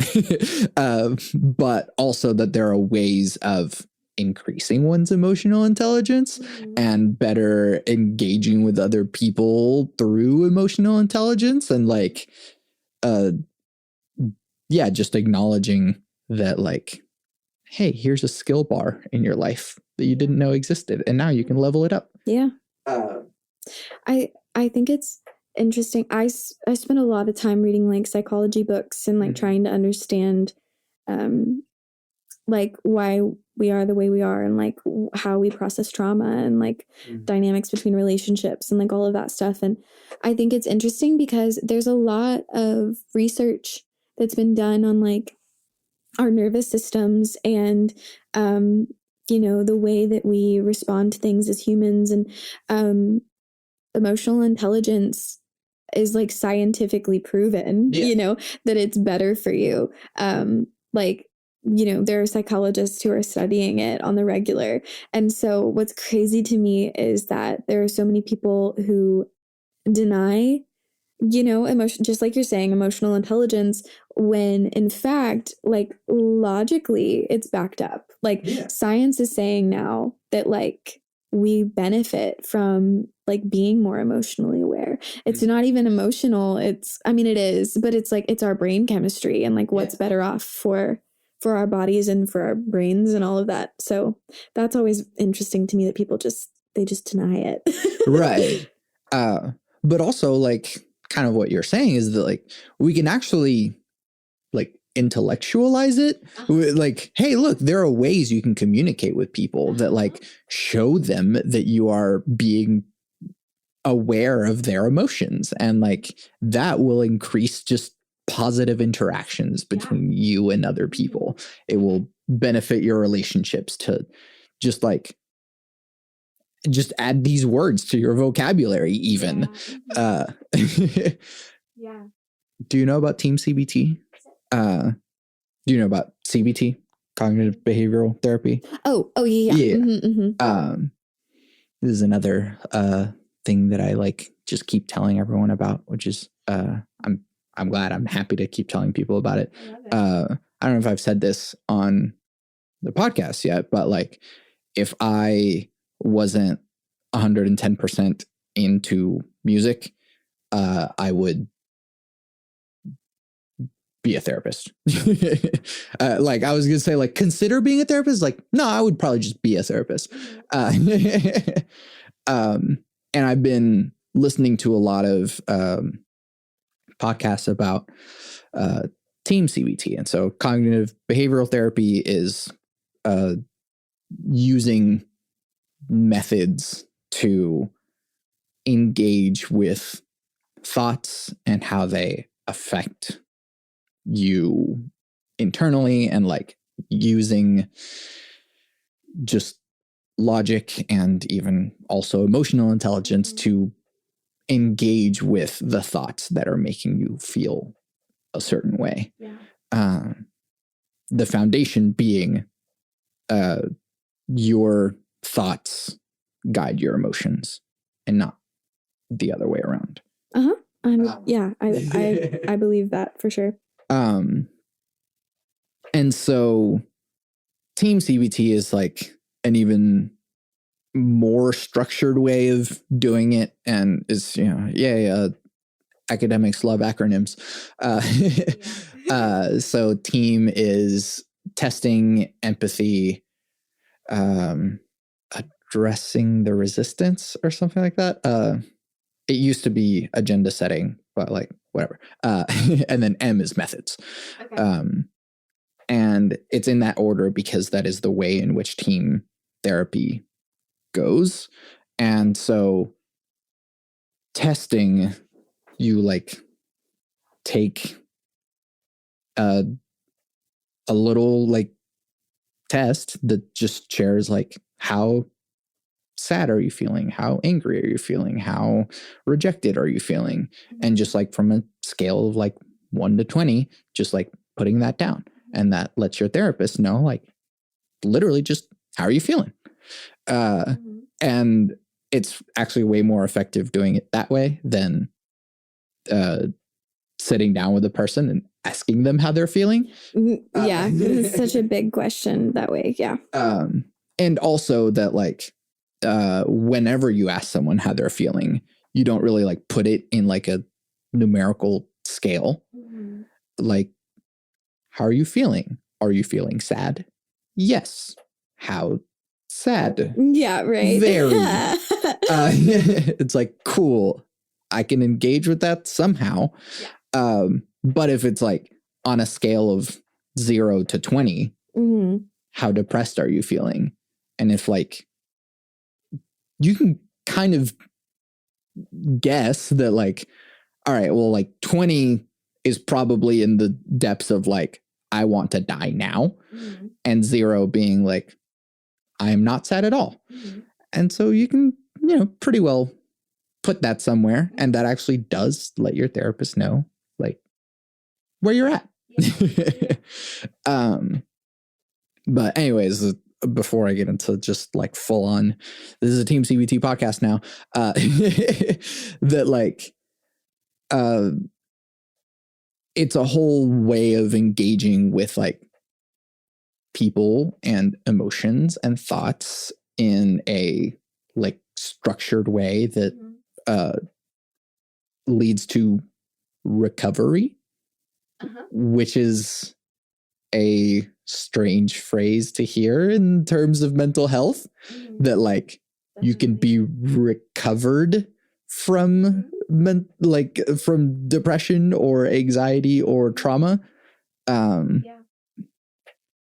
but also that there are ways of increasing one's emotional intelligence and better engaging with other people through emotional intelligence. And like, just acknowledging that like, hey, here's a skill bar in your life that you didn't know existed, and now you can level it up. Yeah. I think it's interesting. I spent a lot of time reading like psychology books and like trying to understand like why we are the way we are, and like how we process trauma, and like dynamics between relationships, and like all of that stuff. And I think it's interesting because there's a lot of research that's been done on like our nervous systems and you know, the way that we respond to things as humans. And emotional intelligence is like scientifically proven, you know, that it's better for you. Like, you know, there are psychologists who are studying it on the regular. And so what's crazy to me is that there are so many people who deny, you know, emotion, just like you're saying, emotional intelligence, when in fact, like logically it's backed up. Like science is saying now that like we benefit from like being more emotionally aware. It's not even emotional. I mean, it is, but it's like, it's our brain chemistry, and like what's better off for our bodies and for our brains and all of that. So that's always interesting to me that people they just deny it. Right. But also like kind of what you're saying is that like we can actually like intellectualize it. Like, hey, look, there are ways you can communicate with people that like show them that you are being aware of their emotions, and like that will increase just positive interactions between you and other people. It will benefit your relationships to just add these words to your vocabulary even. Do you know about Team CBT? Do you know about CBT, cognitive behavioral therapy? Oh yeah. this is another thing that I like just keep telling everyone about, which is I'm glad, I'm happy to keep telling people about it. I don't know if I've said this on the podcast yet, but like if I wasn't 110% into music, I would be a therapist. Like I was going to say like, consider being a therapist. Like, no, I would probably just be a therapist. And I've been listening to a lot of podcasts about team CBT. And so cognitive behavioral therapy is using methods to engage with thoughts and how they affect you internally, and like using just logic and even also emotional intelligence to engage with the thoughts that are making you feel a certain way. Yeah. The foundation being your thoughts guide your emotions and not the other way around. Yeah, I believe that for sure. And so team CBT is like an even more structured way of doing it, and is, you know, academics love acronyms. So team is testing, empathy, addressing the resistance or something like that. It used to be agenda setting, but like whatever. And then M is methods. Okay. And it's in that order because that is the way in which team therapy goes. And so testing, you like take a little like test that just shares like how sad are you feeling, how angry are you feeling, how rejected are you feeling, and just like from a scale of like 1 to 20, just like putting that down, and that lets your therapist know like literally just how are you feeling. And it's actually way more effective doing it that way than sitting down with a person and asking them how they're feeling. Yeah, it's such a big question that way. Yeah. And also that like whenever you ask someone how they're feeling, you don't really like put it in like a numerical scale. Like, how are you feeling? Are you feeling sad? Yes. How sad? Yeah, right. Very. It's like, cool, I can engage with that somehow. Yeah. But if it's like on a scale of 0 to 20, how depressed are you feeling? And if like, you can kind of guess that like, all right, well, like 20 is probably in the depths of like, I want to die now. And 0 being like, I am not sad at all. And so you can, you know, pretty well put that somewhere. And that actually does let your therapist know like where you're at. But anyways, before I get into just like full on, this is a Team CBT podcast now, that like, it's a whole way of engaging with like people and emotions and thoughts in a like structured way that leads to recovery, which is a strange phrase to hear in terms of mental health, that like you can be recovered from from depression or anxiety or trauma.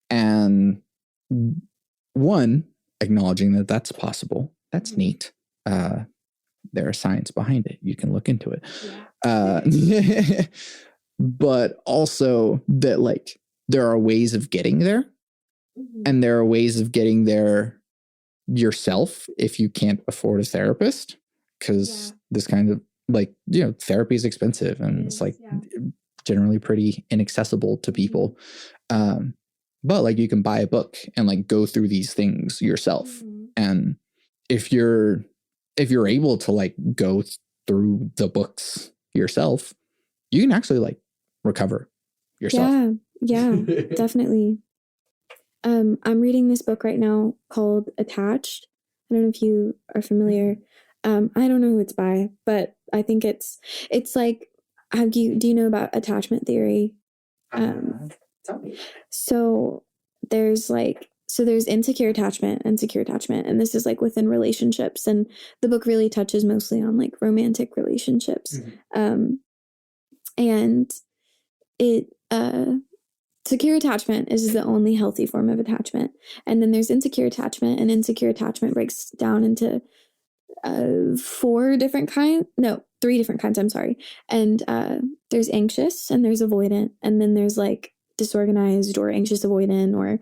And one, acknowledging that that's possible. That's neat. There is science behind it. You can look into it. But also that like there are ways of getting there, and there are ways of getting there yourself if you can't afford a therapist, because this kind of like, you know, therapy is expensive, and it's like generally pretty inaccessible to people. But like you can buy a book and like go through these things yourself and if you're able to like go through the books yourself, you can actually like recover yourself. Yeah, definitely. I'm reading this book right now called Attached. I don't know if you are familiar. I don't know who it's by, but I think it's like, do you know about attachment theory? Tell me. So there's insecure attachment and secure attachment, and this is like within relationships, and the book really touches mostly on like romantic relationships. And it secure attachment is the only healthy form of attachment, and then there's insecure attachment, and insecure attachment breaks down into three different kinds, I'm sorry. And there's anxious, and there's avoidant, and then there's like disorganized or anxious avoidant, or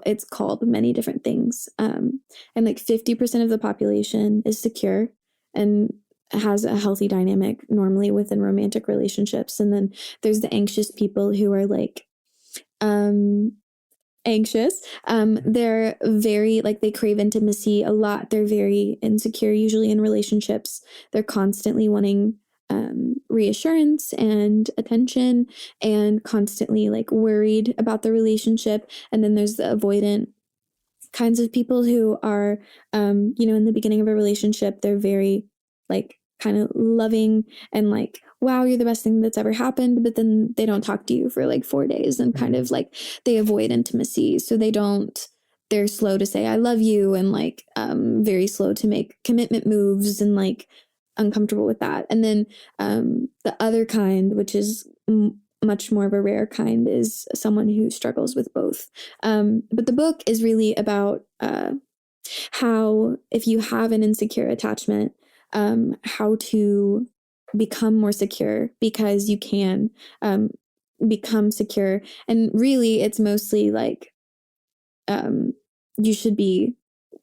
it's called many different things. And like 50% of the population is secure and has a healthy dynamic normally within romantic relationships. And then there's the anxious people who are like anxious. They're very like, they crave intimacy a lot. They're very insecure, usually in relationships. They're constantly wanting reassurance and attention, and constantly like worried about the relationship. And then there's the avoidant kinds of people who are, in the beginning of a relationship, they're very like kind of loving and like, wow, you're the best thing that's ever happened. But then they don't talk to you for like 4 days, and kind of like they avoid intimacy. So they're slow to say, I love you, and like very slow to make commitment moves, and like uncomfortable with that. And then the other kind, which is much more of a rare kind, is someone who struggles with both. But the book is really about how, if you have an insecure attachment, how to become more secure, because you can become secure. And really, it's mostly like you should be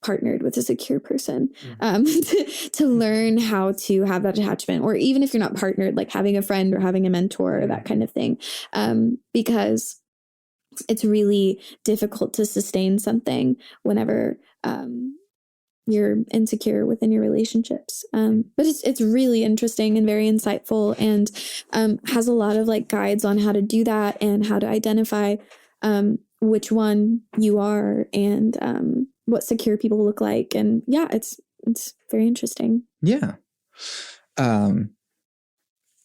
partnered with a secure person to learn how to have that attachment, or even if you're not partnered, like having a friend or having a mentor or that kind of thing, because it's really difficult to sustain something whenever you're insecure within your relationships. But it's really interesting and very insightful, and has a lot of like guides on how to do that, and how to identify which one you are, and what secure people look like. And yeah, it's very interesting. Yeah. I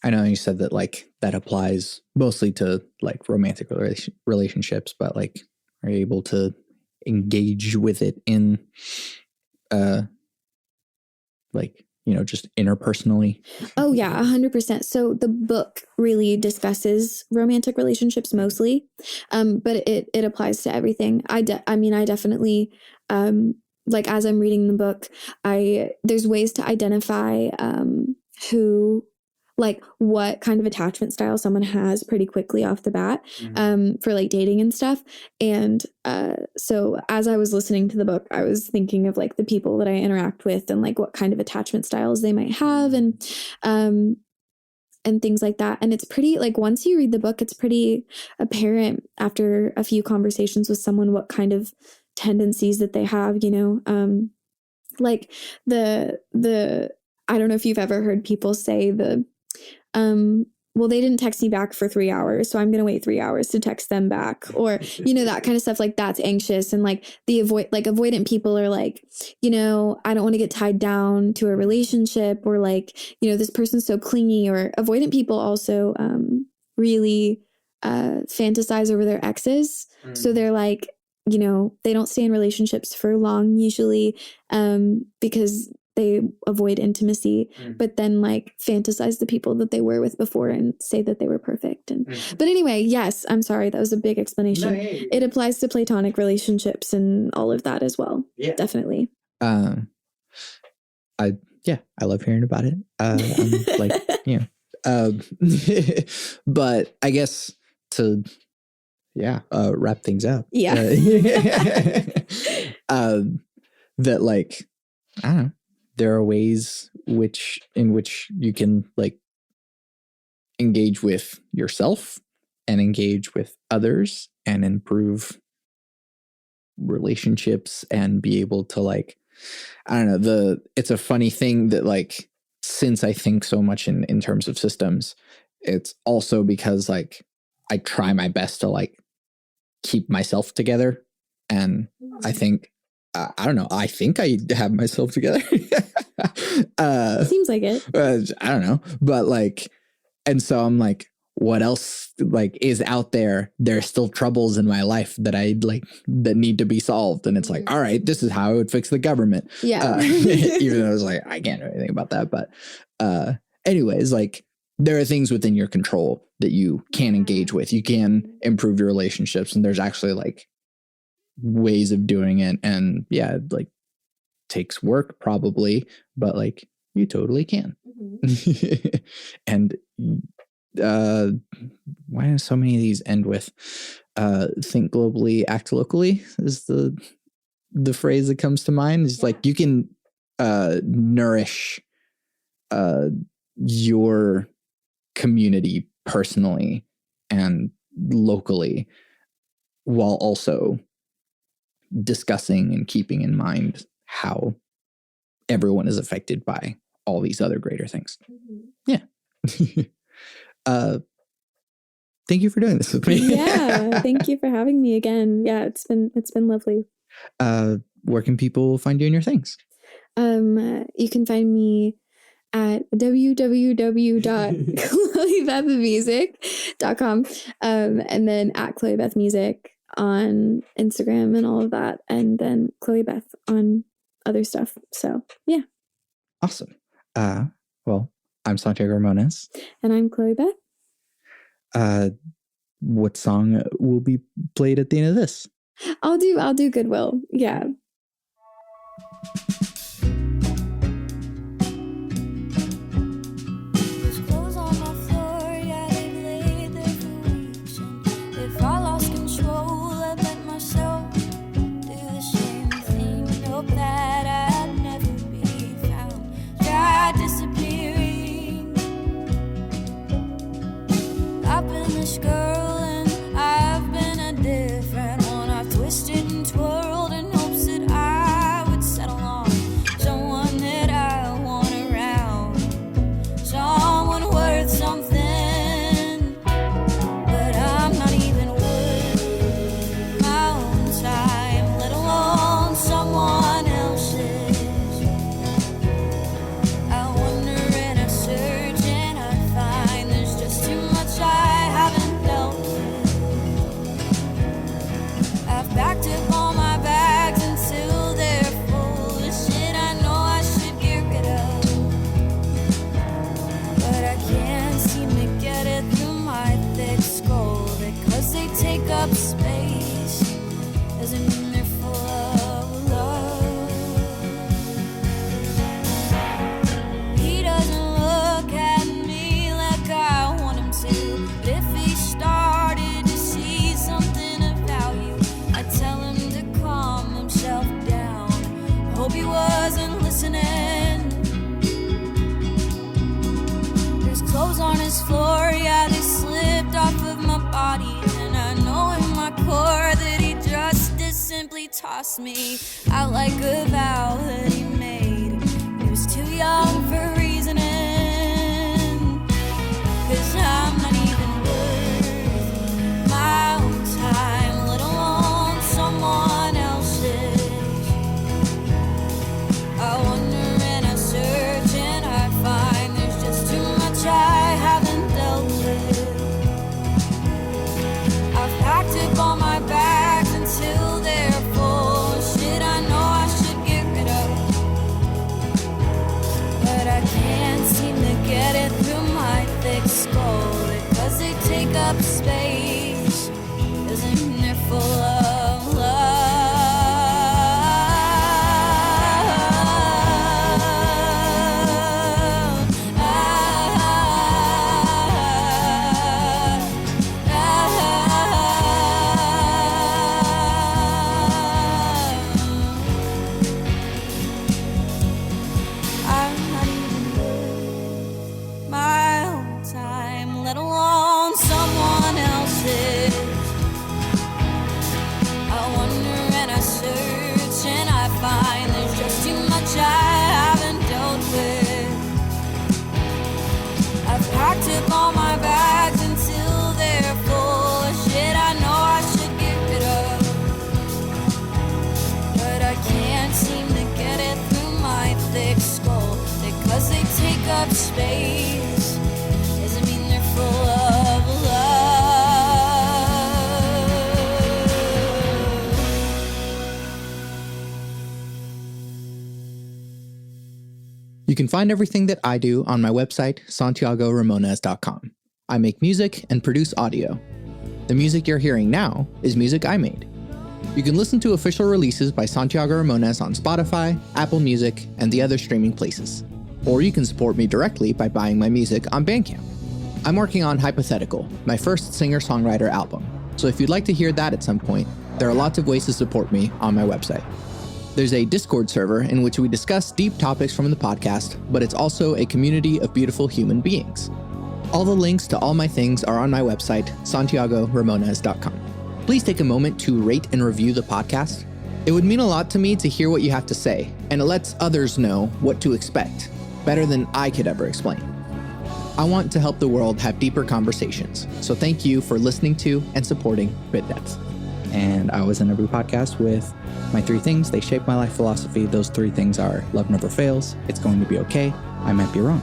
know you said that like that applies mostly to like romantic relationships, but like, are you able to engage with it in like, just interpersonally? Oh yeah, 100%. So the book really discusses romantic relationships mostly, but it applies to everything. I definitely, like, as I'm reading the book, there's ways to identify who, like, what kind of attachment style someone has pretty quickly off the bat, for like dating and stuff. And so as I was listening to the book, I was thinking of like the people that I interact with, and like what kind of attachment styles they might have, and things like that. And it's pretty, like, once you read the book, it's pretty apparent after a few conversations with someone what kind of tendencies that they have, like the I don't know if you've ever heard people say well, they didn't text me back for 3 hours, so I'm going to wait 3 hours to text them back, or, that kind of stuff. Like, that's anxious. And like avoidant people are like, I don't want to get tied down to a relationship, or like, this person's so clingy. Or avoidant people also really fantasize over their exes. So they're like, they don't stay in relationships for long usually, because they avoid intimacy, but then like fantasize the people that they were with before and say that they were perfect. And but anyway, yes, I'm sorry, that was a big explanation. No, hey. It applies to platonic relationships and all of that as well. Yeah, definitely. I love hearing about it. But I guess to wrap things up. Yeah. That like, I don't know, there are ways in which you can like engage with yourself and engage with others and improve relationships and be able to like I don't know, it's a funny thing that like, since I think so much in terms of systems, it's also because like I try my best to like keep myself together. And I think, I don't know, I think I have myself together. Seems like it. I don't know. But like, and so I'm like, what else like is out there? There's still troubles in my life that I like that need to be solved. And it's like, all right, this is how I would fix the government. Yeah. Even though I was like, I can't do anything about that. But anyways, like there are things within your control that you can engage with. You can improve your relationships. And there's actually like ways of doing it. And yeah, it, like takes work probably, but like you totally can. And why do so many of these end with think globally, act locally is the phrase that comes to mind. It's like you can nourish your community personally and locally while also discussing and keeping in mind how everyone is affected by all these other greater things. Yeah. Thank you for doing this with me. Yeah, thank you for having me again. Yeah, it's been lovely. Where can people find you and your things? You can find me at www.chloebethmusic.com, and then at Chloe-Beth Music on Instagram and all of that, and then Chloe-Beth on other stuff. So yeah. Awesome. Well, I'm Santiago Ramones. And I'm Chloe-Beth. What song will be played at the end of this? I'll do Goodwill. Yeah. Tossed me out like a vow that he made. He was too young for reasoning, 'cause I'm not even worth my own time, let alone someone else's. I wonder and I search and I find there's just too much I haven't dealt with. I've packed up all my bags until they're I You can find everything that I do on my website, santiagoramones.com. I make music and produce audio. The music you're hearing now is music I made. You can listen to official releases by Santiago Ramones on Spotify, Apple Music, and the other streaming places. Or you can support me directly by buying my music on Bandcamp. I'm working on Hypothetical, my first singer-songwriter album, so if you'd like to hear that at some point, there are lots of ways to support me on my website. There's a Discord server in which we discuss deep topics from the podcast, but it's also a community of beautiful human beings. All the links to all my things are on my website, santiagoramones.com. Please take a moment to rate and review the podcast. It would mean a lot to me to hear what you have to say, and it lets others know what to expect, better than I could ever explain. I want to help the world have deeper conversations, so thank you for listening to and supporting Bit Depth. And I always end every podcast with my 3 things. They shape my life philosophy. Those 3 things are: love never fails, it's going to be okay, I might be wrong.